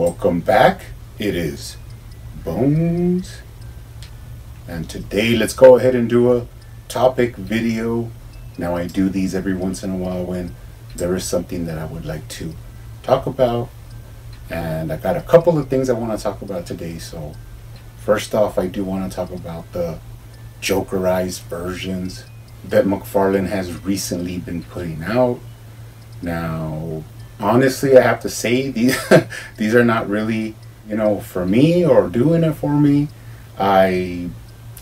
Welcome back. It is Bones, and today let's go ahead and do a topic video. Now I do these every once in a while when there is something that I would like to talk about, and I got a couple of things I want to talk about today. So first off, I do want to talk about the Jokerized versions that McFarlane has recently been putting out. Now honestly, I have to say these are not really, for me or doing it for me. I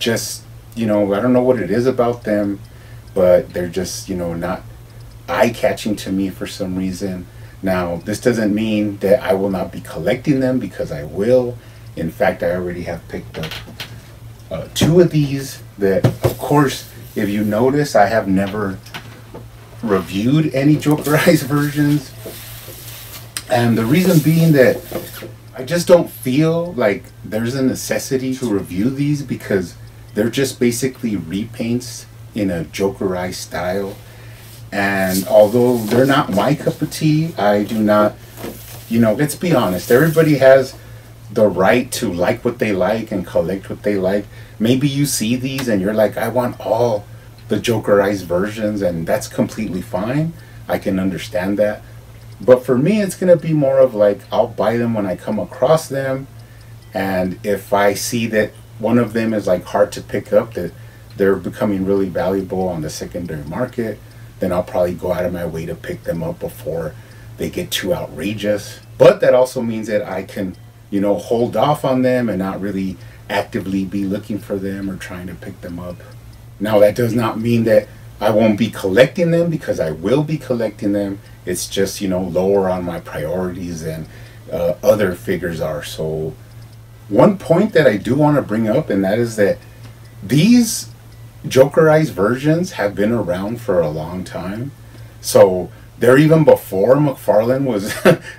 just, I don't know what it is about them, but they're just, not eye-catching to me for some reason. Now, this doesn't mean that I will not be collecting them, because I will. In fact, I already have picked up two of these that, of course, if you notice, I have never reviewed any Jokerized versions. And the reason being that I just don't feel like there's a necessity to review these, because they're just basically repaints in a Jokerized style. And although they're not my cup of tea, I do not, let's be honest, everybody has the right to like what they like and collect what they like. Maybe you see these and you're like, I want all the Jokerized versions, and that's completely fine. I can understand that. But for me, it's going to be more of like, I'll buy them when I come across them. And if I see that one of them is like hard to pick up, that they're becoming really valuable on the secondary market, then I'll probably go out of my way to pick them up before they get too outrageous. But that also means that I can, hold off on them and not really actively be looking for them or trying to pick them up. Now, that does not mean that I won't be collecting them, because I will be collecting them. It's just, lower on my priorities than other figures are. So one point that I do want to bring up, and that is that these Jokerized versions have been around for a long time. So they're even before McFarlane was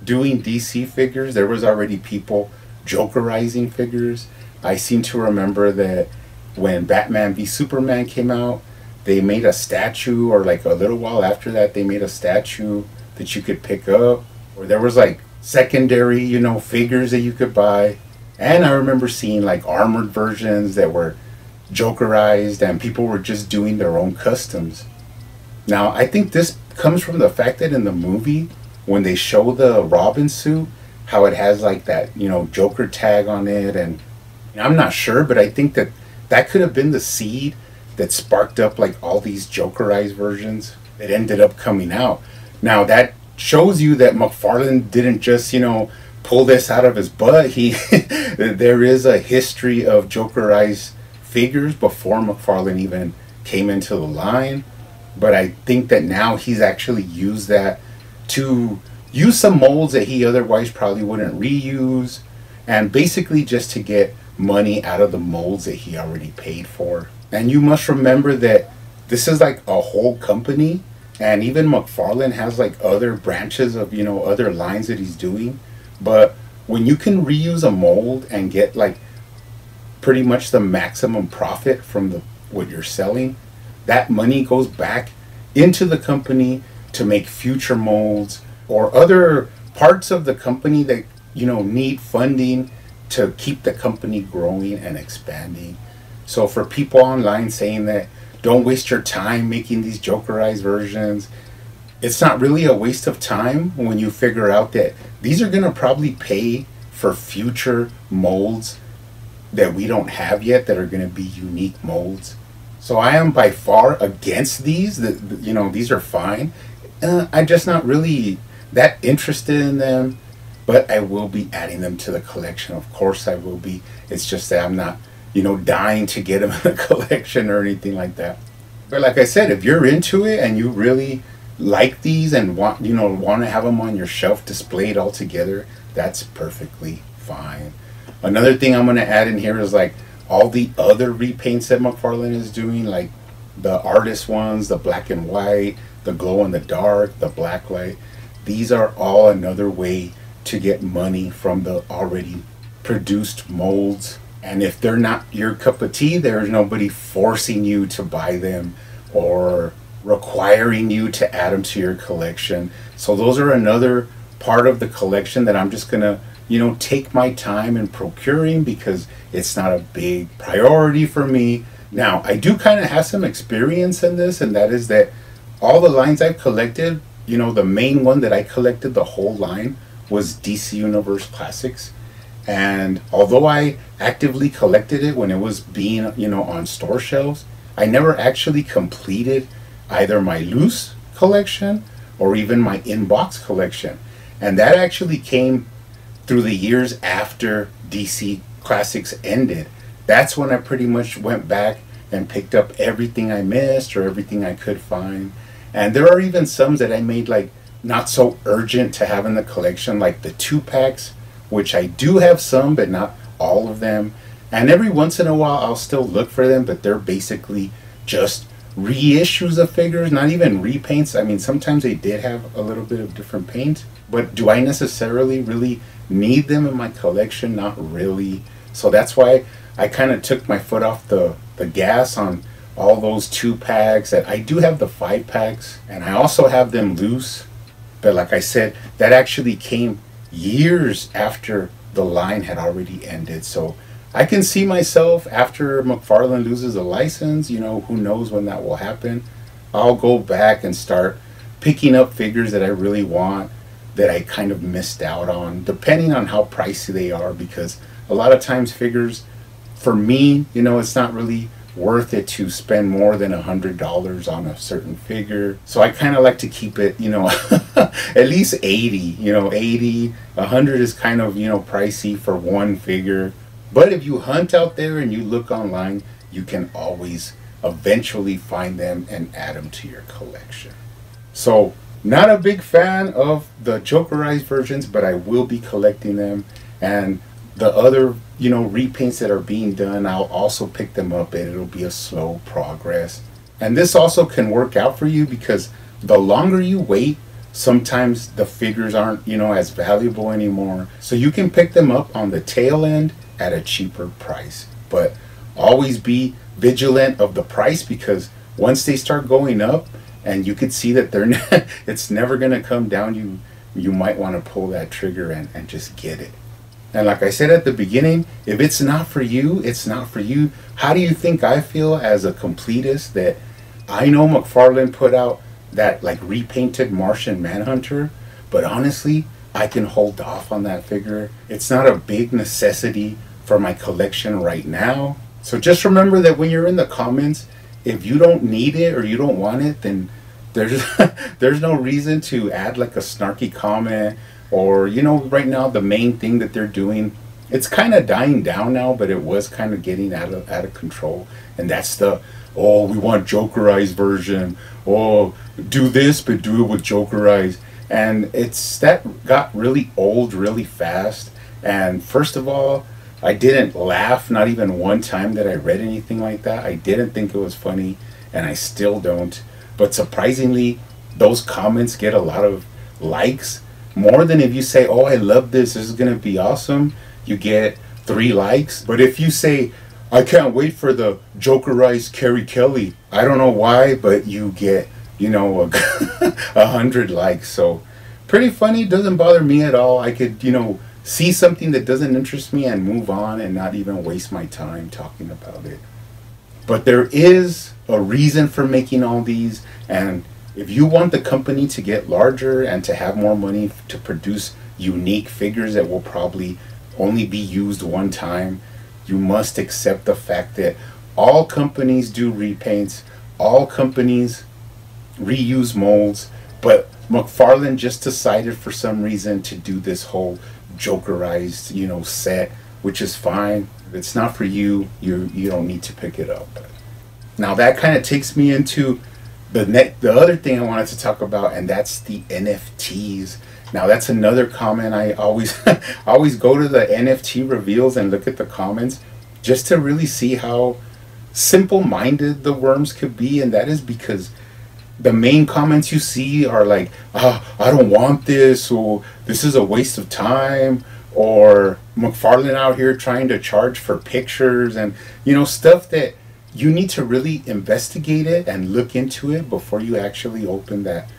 doing DC figures. There was already people Jokerizing figures. I seem to remember that when Batman v Superman came out, they made a statue, or like a little while after that, they made a statue that you could pick up. Or there was like secondary, figures that you could buy. And I remember seeing like armored versions that were Jokerized, and people were just doing their own customs. Now, I think this comes from the fact that in the movie, when they show the Robin suit, how it has like that, Joker tag on it. And I'm not sure, but I think that that could have been the seed that sparked up like all these Jokerized versions that ended up coming out. Now, that shows you that McFarlane didn't just, pull this out of his butt. There is a history of Jokerized figures before McFarlane even came into the line. But I think that now he's actually used that to use some molds that he otherwise probably wouldn't reuse, and basically just to get money out of the molds that he already paid for. And you must remember that this is like a whole company, and even McFarlane has like other branches of, other lines that he's doing. But when you can reuse a mold and get like pretty much the maximum profit from what you're selling, that money goes back into the company to make future molds or other parts of the company that, need funding to keep the company growing and expanding. So for people online saying that don't waste your time making these Jokerized versions, it's not really a waste of time when you figure out that these are going to probably pay for future molds that we don't have yet, that are going to be unique molds. So I am by far against these. These are fine. I'm just not really that interested in them, but I will be adding them to the collection. Of course I will be. It's just that I'm not, dying to get them in the collection or anything like that. But like I said, if you're into it and you really like these and want to have them on your shelf displayed all together, that's perfectly fine. Another thing I'm going to add in here is like all the other repaints that McFarlane is doing, like the artist ones, the black and white, the glow in the dark, the black light. These are all another way to get money from the already produced molds. And if they're not your cup of tea, there's nobody forcing you to buy them or requiring you to add them to your collection. So those are another part of the collection that I'm just gonna take my time in procuring because it's not a big priority for me. Now, I do kind of have some experience in this, and that is that all the lines I've collected, the main one that I collected, the whole line, was DC Universe Classics. And although I actively collected it when it was being, on store shelves, I never actually completed either my loose collection or even my in-box collection. And that actually came through the years after DC Classics ended. That's when I pretty much went back and picked up everything I missed or everything I could find. And there are even some that I made like not so urgent to have in the collection, like the 2-packs, which I do have some, but not all of them. And every once in a while I'll still look for them, but they're basically just reissues of figures, not even repaints. I mean, sometimes they did have a little bit of different paint, but do I necessarily really need them in my collection? Not really. So that's why I kind of took my foot off the gas on all those 2-packs. That I do have the 5-packs, and I also have them loose. But like I said, that actually came years after the line had already ended. So I can see myself, after McFarlane loses a license, who knows when that will happen, I'll go back and start picking up figures that I really want, that I kind of missed out on, depending on how pricey they are, because a lot of times figures, for me, it's not really worth it to spend more than $100 on a certain figure. So I kind of like to keep it, at least 80, 80, 100 is kind of, pricey for one figure. But if you hunt out there and you look online, you can always eventually find them and add them to your collection. So not a big fan of the Jokerized versions, but I will be collecting them. And the other, repaints that are being done, I'll also pick them up, and it'll be a slow progress. And this also can work out for you, because the longer you wait, sometimes the figures aren't, as valuable anymore. So you can pick them up on the tail end at a cheaper price. But always be vigilant of the price, because once they start going up, and you could see that it's never going to come down, you might want to pull that trigger and just get it. And like I said at the beginning, if it's not for you, it's not for you. How do you think I feel as a completist that I know McFarlane put out that like repainted Martian Manhunter, but honestly, I can hold off on that figure. It's not a big necessity for my collection right now. So just remember that when you're in the comments, if you don't need it or you don't want it, then there's no reason to add like a snarky comment. Or, right now the main thing that they're doing, it's kind of dying down now, but it was kind of getting out of control. And that's oh, we want Jokerized version. Oh, do this, but do it with Jokerized. And that got really old really fast. And first of all, I didn't laugh, not even one time that I read anything like that. I didn't think it was funny, and I still don't. But surprisingly, those comments get a lot of likes. More than if you say, oh, I love this is going to be awesome, you get 3 likes. But if you say, I can't wait for the Jokerized Carrie Kelly, I don't know why, but you get, 100 likes. So pretty funny, doesn't bother me at all. I could, see something that doesn't interest me and move on and not even waste my time talking about it. But there is a reason for making all these, and if you want the company to get larger and to have more money to produce unique figures that will probably only be used one time, you must accept the fact that all companies do repaints, all companies reuse molds, but McFarlane just decided for some reason to do this whole Jokerized, set, which is fine. If it's not for you, you don't need to pick it up. Now that kind of takes me into the other thing I wanted to talk about, and that's the NFTs. Now that's another comment. I always always go to the NFT reveals and look at the comments just to really see how simple-minded the worms could be, and that is because the main comments you see are like, I don't want this, or this is a waste of time, or McFarlane out here trying to charge for pictures, and stuff that you need to really investigate it and look into it before you actually open that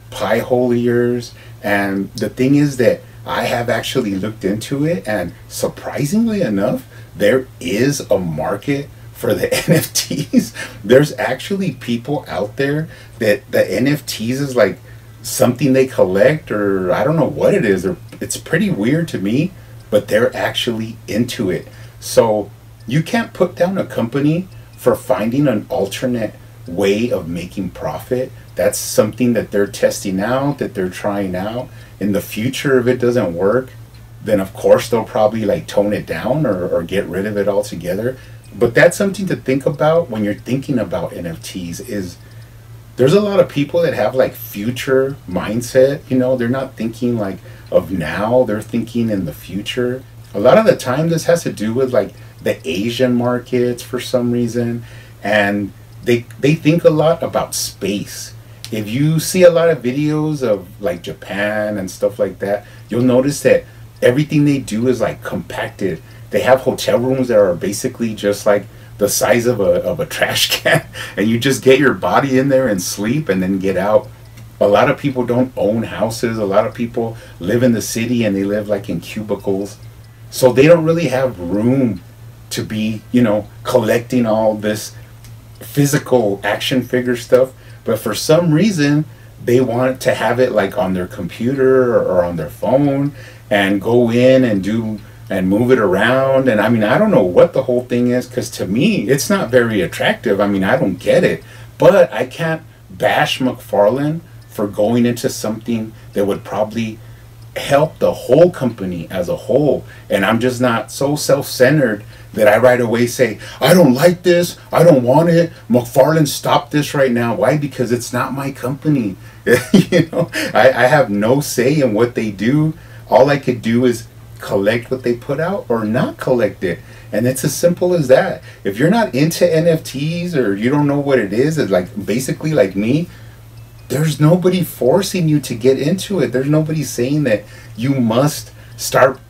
pie hole of yours. And the thing is that I have actually looked into it, and surprisingly enough, there is a market for the NFTs. There's actually people out there that the NFTs is like something they collect, or I don't know what it is, or it's pretty weird to me, but they're actually into it. So you can't put down a company for finding an alternate way of making profit. That's something that they're testing out, that they're trying out. In the future, if it doesn't work, then of course they'll probably like tone it down, or get rid of it altogether. But that's something to think about when you're thinking about NFTs. Is there's a lot of people that have like future mindset. They're not thinking like of now, they're thinking in the future. A lot of the time this has to do with like the Asian markets for some reason, and they think a lot about space. If you see a lot of videos of like Japan and stuff like that, you'll notice that everything they do is like compacted. They have hotel rooms that are basically just like the size of a trash can, and you just get your body in there and sleep and then get out. A lot of people don't own houses. A lot of people live in the city and they live like in cubicles. So they don't really have room to be, collecting all this physical action figure stuff. But for some reason, they want to have it like on their computer or on their phone, and go in and do and move it around. And I mean, I don't know what the whole thing is, because to me, it's not very attractive. I mean, I don't get it. But I can't bash McFarlane for going into something that would probably help the whole company as a whole. And I'm just not so self-centered that I right away say, I don't like this, I don't want it, McFarlane, stop this right now. Why? Because it's not my company. I have no say in what they do. All I could do is collect what they put out or not collect it. And it's as simple as that. If you're not into NFTs, or you don't know what it is, it's like basically like me, there's nobody forcing you to get into it. There's nobody saying that you must start,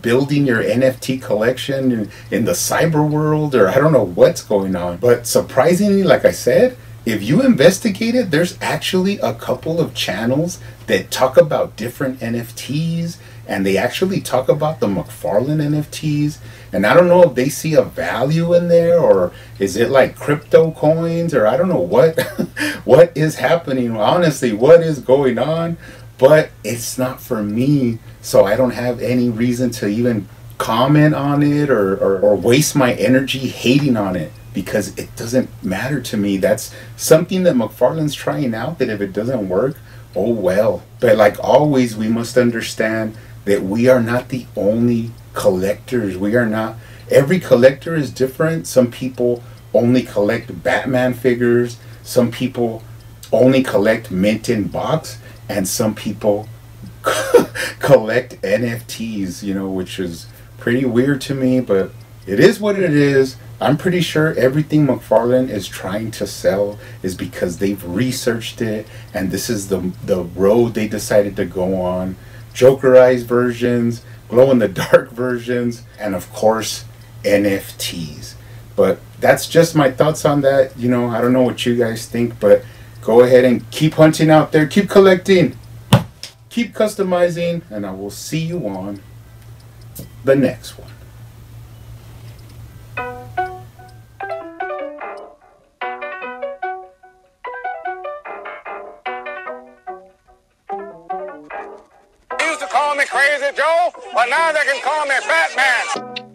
building your NFT collection in the cyber world, or I don't know what's going on. But surprisingly, like I said, if you investigate it, there's actually a couple of channels that talk about different NFTs, and they actually talk about the McFarlane NFTs. And I don't know if they see a value in there, or is it like crypto coins, or I don't know what what is happening. Honestly, what is going on? But it's not for me, so I don't have any reason to even comment on it, or waste my energy hating on it, because it doesn't matter to me. That's something that McFarlane's trying out, that if it doesn't work, oh well. But like always, we must understand that we are not the only collectors. We are not. Every collector is different. Some people only collect Batman figures. Some people only collect mint in box. And some people collect NFTs, which is pretty weird to me, but it is what it is. I'm pretty sure everything McFarlane is trying to sell is because they've researched it, and this is the road they decided to go on. Jokerized versions, glow-in-the-dark versions, and of course NFTs. But that's just my thoughts on that. I don't know what you guys think, but go ahead and keep hunting out there, keep collecting, keep customizing, and I will see you on the next one. They used to call me Crazy Joe, but now they can call me Batman.